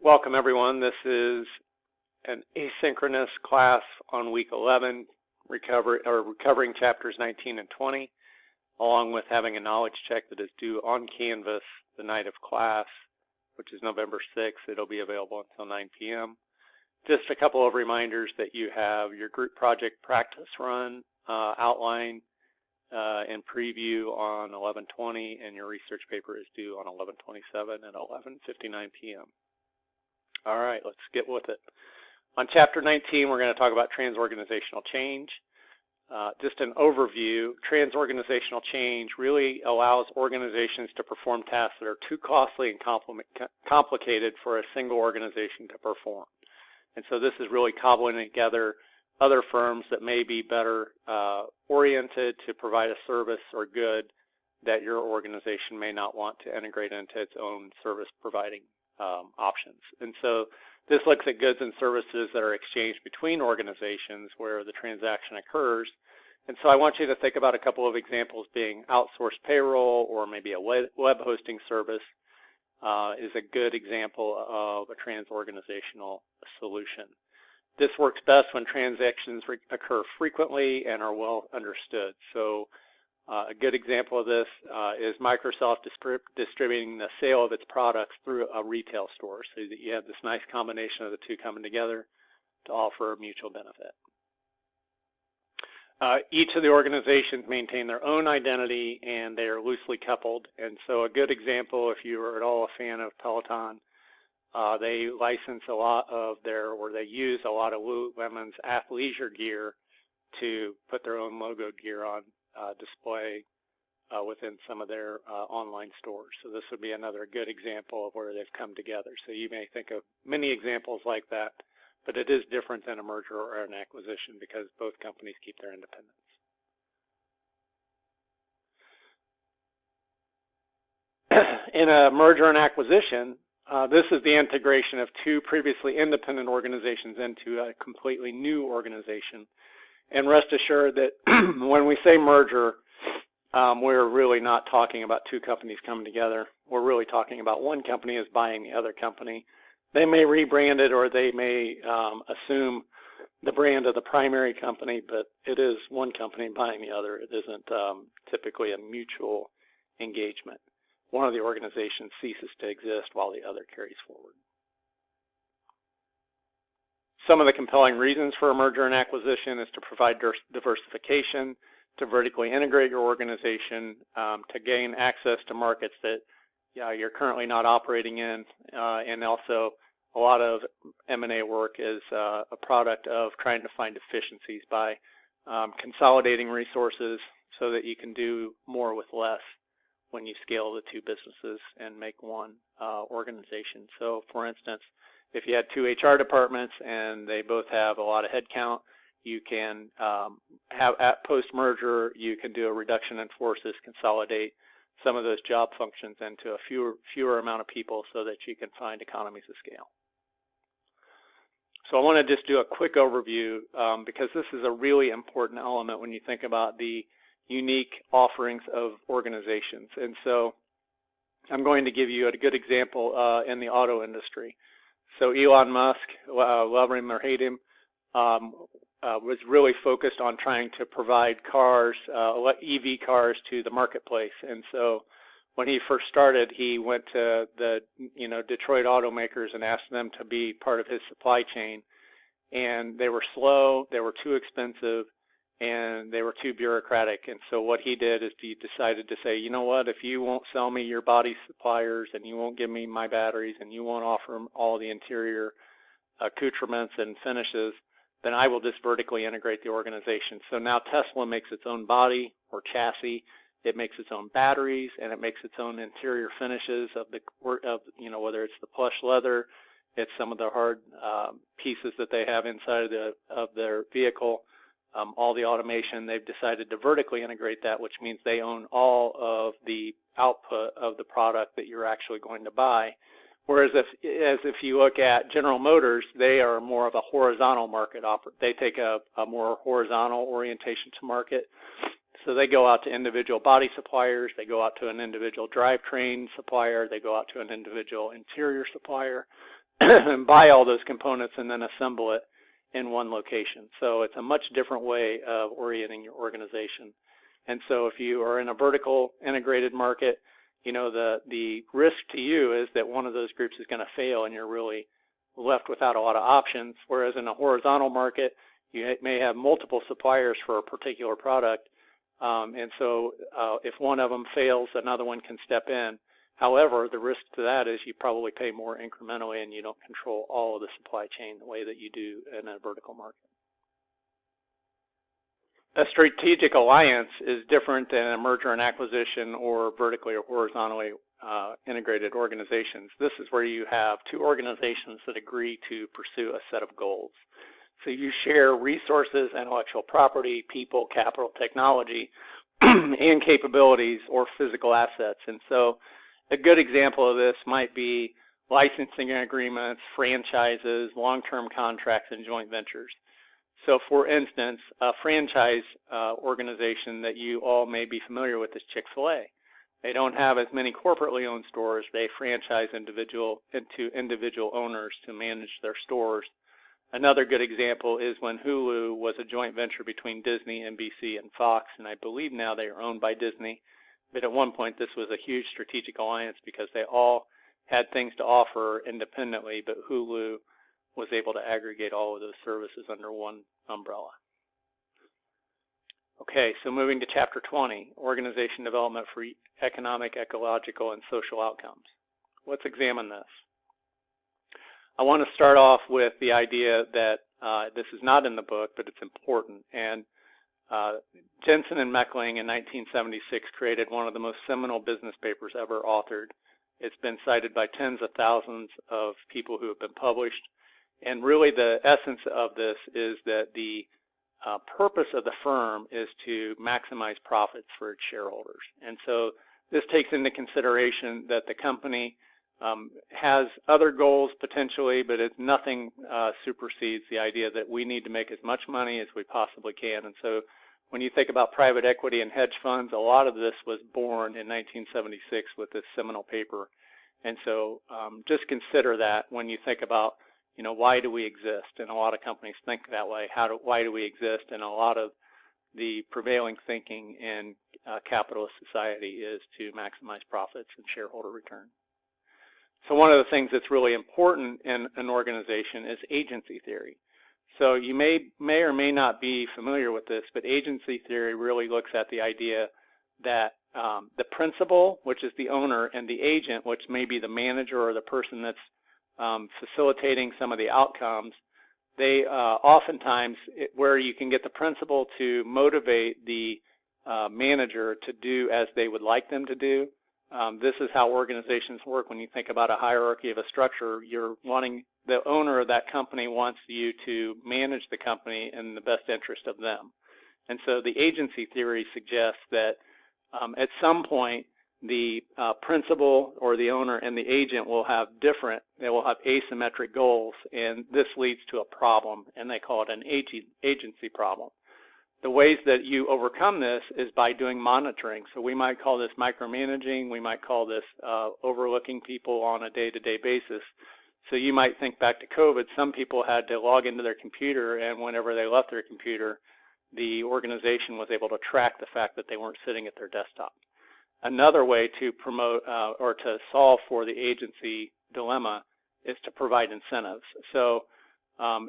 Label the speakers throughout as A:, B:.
A: Welcome everyone. This is an asynchronous class on week 11, recovering chapters 19 and 20, along with having a knowledge check that is due on Canvas the night of class, which is November 6th. It'll be available until 9 p.m. Just a couple of reminders that you have your group project practice run outline and preview on 11/20, and your research paper is due on 11/27 at 11:59 p.m. All right, let's get with it. On chapter 19, we're going to talk about transorganizational change. Just an overview, transorganizational change really allows organizations to perform tasks that are too costly and complicated for a single organization to perform. And so this is really cobbling together other firms that may be better oriented to provide a service or good that your organization may not want to integrate into its own service providing options. And so this looks at goods and services that are exchanged between organizations where the transaction occurs. And so I want you to think about a couple of examples being outsourced payroll, or maybe a web hosting service is a good example of a transorganizational solution. This works best when transactions occur frequently and are well understood. So a good example of this is Microsoft distributing the sale of its products through a retail store, so that you have this nice combination of the two coming together to offer a mutual benefit. Each of the organizations maintain their own identity, and they are loosely coupled. And so a good example, if you are at all a fan of Peloton, they license a lot of they use a lot of Lululemon's athleisure gear to put their own logo gear on display within some of their online stores. So this would be another good example of where they've come together. So you may think of many examples like that, but it is different than a merger or an acquisition because both companies keep their independence. In a merger and acquisition, this is the integration of two previously independent organizations into a completely new organization. And rest assured that when we say merger, we're really not talking about two companies coming together. We're really talking about one company is buying the other company. They may rebrand it, or they may assume the brand of the primary company, but it is one company buying the other. It isn't typically a mutual engagement. One of the organizations ceases to exist while the other carries forward. Some of the compelling reasons for a merger and acquisition is to provide diversification, to vertically integrate your organization, to gain access to markets that you're currently not operating in, and also a lot of M&A work is a product of trying to find efficiencies by consolidating resources so that you can do more with less when you scale the two businesses and make one organization. So for instance, if you had two HR departments and they both have a lot of headcount, you can have at post-merger, you can do a reduction in forces, consolidate some of those job functions into a fewer amount of people so that you can find economies of scale. So I want to just do a quick overview because this is a really important element when you think about the unique offerings of organizations. And so I'm going to give you a good example in the auto industry. So Elon Musk, love him or hate him, was really focused on trying to provide cars, EV cars, to the marketplace. And so when he first started, he went to the Detroit automakers and asked them to be part of his supply chain. And they were slow, they were too expensive, and they were too bureaucratic. And so what he did is he decided to say, you know what, if you won't sell me your body suppliers, and you won't give me my batteries, and you won't offer all the interior accoutrements and finishes, then I will just vertically integrate the organization. So now Tesla makes its own body or chassis, it makes its own batteries, and it makes its own interior finishes of whether it's the plush leather, it's some of the hard pieces that they have inside of their vehicle. All the automation, they've decided to vertically integrate that, which means they own all of the output of the product that you're actually going to buy. Whereas if you look at General Motors, they are more of a horizontal market offer. They take a more horizontal orientation to market. So they go out to individual body suppliers, they go out to an individual drivetrain supplier, they go out to an individual interior supplier, buy all those components and then assemble it in one location. So it's a much different way of orienting your organization. And so if you are in a vertical integrated market, you know, the risk to you is that one of those groups is going to fail and you're really left without a lot of options. Whereas in a horizontal market, you may have multiple suppliers for a particular product. And so if one of them fails, another one can step in. However, the risk to that is you probably pay more incrementally and you don't control all of the supply chain the way that you do in a vertical market. A strategic alliance is different than a merger and acquisition or vertically or horizontally integrated organizations. This is where you have two organizations that agree to pursue a set of goals. So you share resources, intellectual property, people, capital, technology, and capabilities or physical assets. And so a good example of this might be licensing agreements, franchises, long-term contracts, and joint ventures. So for instance, a franchise organization that you all may be familiar with is Chick-fil-A. They don't have as many corporately owned stores. They franchise into individual owners to manage their stores. Another good example is when Hulu was a joint venture between Disney, NBC, and Fox, and I believe now they are owned by Disney. But at one point, this was a huge strategic alliance because they all had things to offer independently, but Hulu was able to aggregate all of those services under one umbrella. Okay, so moving to Chapter 20, Organization Development for Economic, Ecological, and Social Outcomes. Let's examine this. I want to start off with the idea that this is not in the book, but it's important. And Jensen and Meckling in 1976 created one of the most seminal business papers ever authored. It's been cited by tens of thousands of people who have been published. And really the essence of this is that the purpose of the firm is to maximize profits for its shareholders. And so this takes into consideration that the company has other goals potentially, but it's nothing supersedes the idea that we need to make as much money as we possibly can. And so when you think about private equity and hedge funds, a lot of this was born in 1976 with this seminal paper. And so just consider that when you think about, you know, why do we exist? And a lot of companies think that way. Why do we exist? And a lot of the prevailing thinking in capitalist society is to maximize profits and shareholder return. So one of the things that's really important in an organization is agency theory. So you may or may not be familiar with this, but agency theory really looks at the idea that the principal, which is the owner, and the agent, which may be the manager or the person that's facilitating some of the outcomes, they oftentimes, where you can get the principal to motivate the manager to do as they would like them to do. This is how organizations work. When you think about a hierarchy of a structure, the owner of that company wants you to manage the company in the best interest of them. And so the agency theory suggests that at some point, the principal or the owner and the agent will have asymmetric goals, and this leads to a problem, and they call it an agency problem. The ways that you overcome this is by doing monitoring. So we might call this micromanaging, we might call this overlooking people on a day-to-day basis. So you might think back to COVID, some people had to log into their computer, and whenever they left their computer, the organization was able to track the fact that they weren't sitting at their desktop. Another way to promote or to solve for the agency dilemma is to provide incentives. So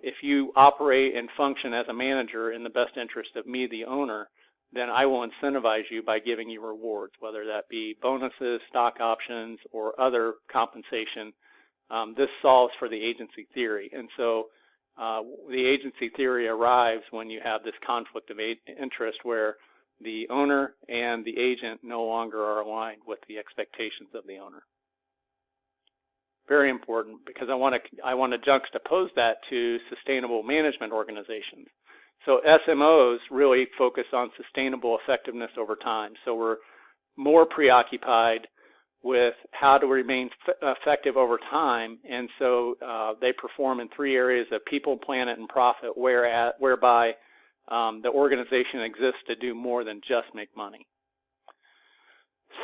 A: if you operate and function as a manager in the best interest of me, the owner, then I will incentivize you by giving you rewards, whether that be bonuses, stock options, or other compensation. This solves for the agency theory. And so the agency theory arrives when you have this conflict of interest where the owner and the agent no longer are aligned with the expectations of the owner. Very important, because I want to juxtapose that to sustainable management organizations. So SMOs really focus on sustainable effectiveness over time. So we're more preoccupied with how to remain effective over time, and so they perform in three areas of people, planet, and profit, whereby the organization exists to do more than just make money.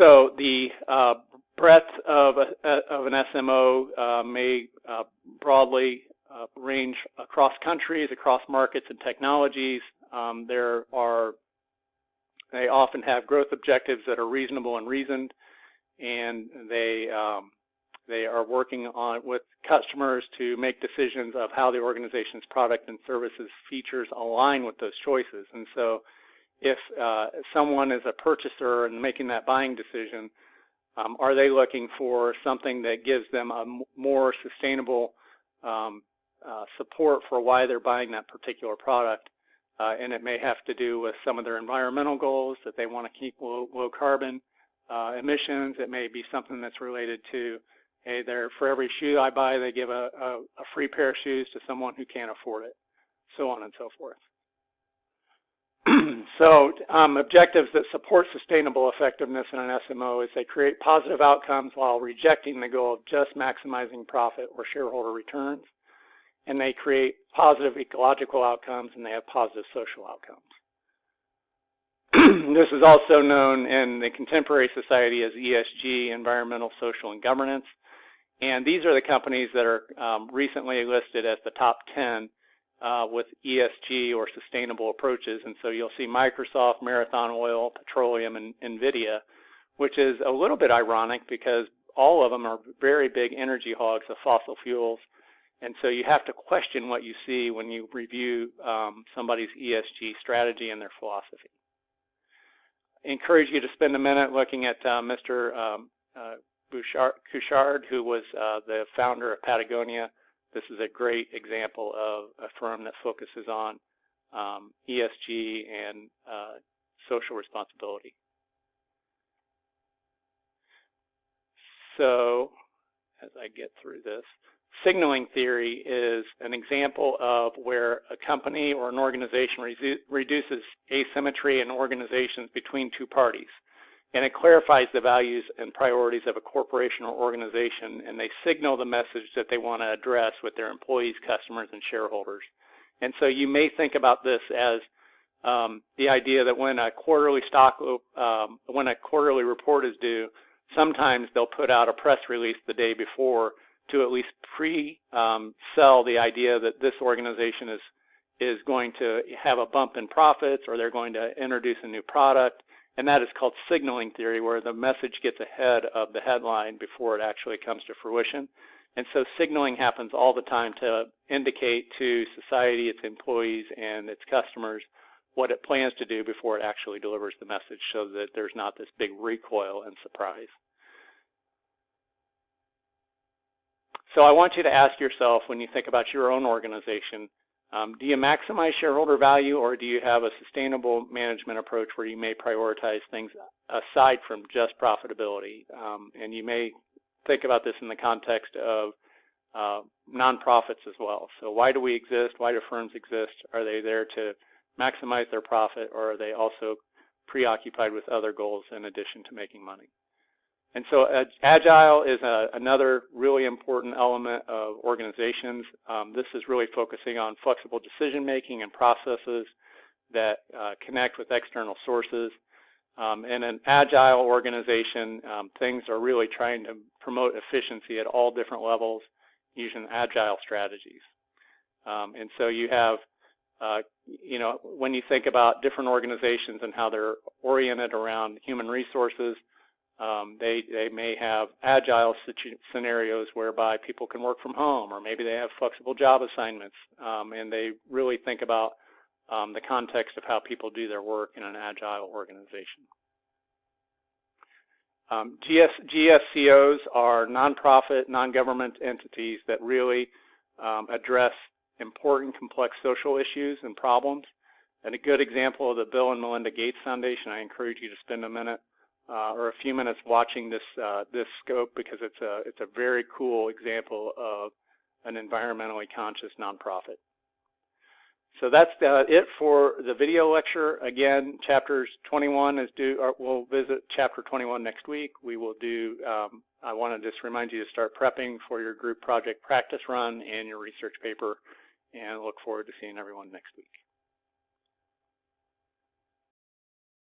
A: So the breadth of an SMO may broadly range across countries, across markets and technologies. They often have growth objectives that are reasonable and reasoned, and they are working with customers to make decisions of how the organization's product and services features align with those choices. And so if someone is a purchaser and making that buying decision, are they looking for something that gives them a more sustainable support for why they're buying that particular product? And it may have to do with some of their environmental goals, that they want to keep low carbon emissions. It may be something that's related to, hey, for every shoe I buy, they give a free pair of shoes to someone who can't afford it, so on and so forth. So objectives that support sustainable effectiveness in an SMO is they create positive outcomes while rejecting the goal of just maximizing profit or shareholder returns. And they create positive ecological outcomes, and they have positive social outcomes. This is also known in the contemporary society as ESG, environmental, social, and governance. And these are the companies that are recently listed as the top 10 with ESG or sustainable approaches. And so you'll see Microsoft, Marathon Oil, Petroleum, and NVIDIA, which is a little bit ironic because all of them are very big energy hogs of fossil fuels. And so you have to question what you see when you review somebody's ESG strategy and their philosophy. I encourage you to spend a minute looking at Mr. Bouchard, who was the founder of Patagonia. This is a great example of a firm that focuses on ESG and social responsibility. So, as I get through this, signaling theory is an example of where a company or an organization reduces asymmetry in organizations between two parties. And it clarifies the values and priorities of a corporation or organization, and they signal the message that they want to address with their employees, customers, and shareholders. And so you may think about this as the idea that when a quarterly report is due, sometimes they'll put out a press release the day before to at least pre-sell the idea that this organization is going to have a bump in profits, or they're going to introduce a new product. And that is called signaling theory, where the message gets ahead of the headline before it actually comes to fruition. And so signaling happens all the time to indicate to society, its employees, and its customers what it plans to do before it actually delivers the message, so that there's not this big recoil and surprise. So I want you to ask yourself, when you think about your own organization, do you maximize shareholder value, or do you have a sustainable management approach where you may prioritize things aside from just profitability? And you may think about this in the context of nonprofits as well. So why do we exist? Why do firms exist? Are they there to maximize their profit, or are they also preoccupied with other goals in addition to making money? And so Agile is another really important element of organizations. This is really focusing on flexible decision-making and processes that connect with external sources. In an Agile organization, things are really trying to promote efficiency at all different levels using Agile strategies. And so you have, when you think about different organizations and how they're oriented around human resources, they may have Agile scenarios whereby people can work from home, or maybe they have flexible job assignments, and they really think about the context of how people do their work in an Agile organization. GSCOs are nonprofit, non-government entities that really address important, complex social issues and problems. And a good example of the Bill and Melinda Gates Foundation, I encourage you to spend a minute or a few minutes watching this scope, because it's a very cool example of an environmentally conscious nonprofit. So that's it for the video lecture. Again, chapters 21 is due. We'll visit chapter 21 next week. We will do. I want to just remind you to start prepping for your group project practice run and your research paper, and look forward to seeing everyone next week.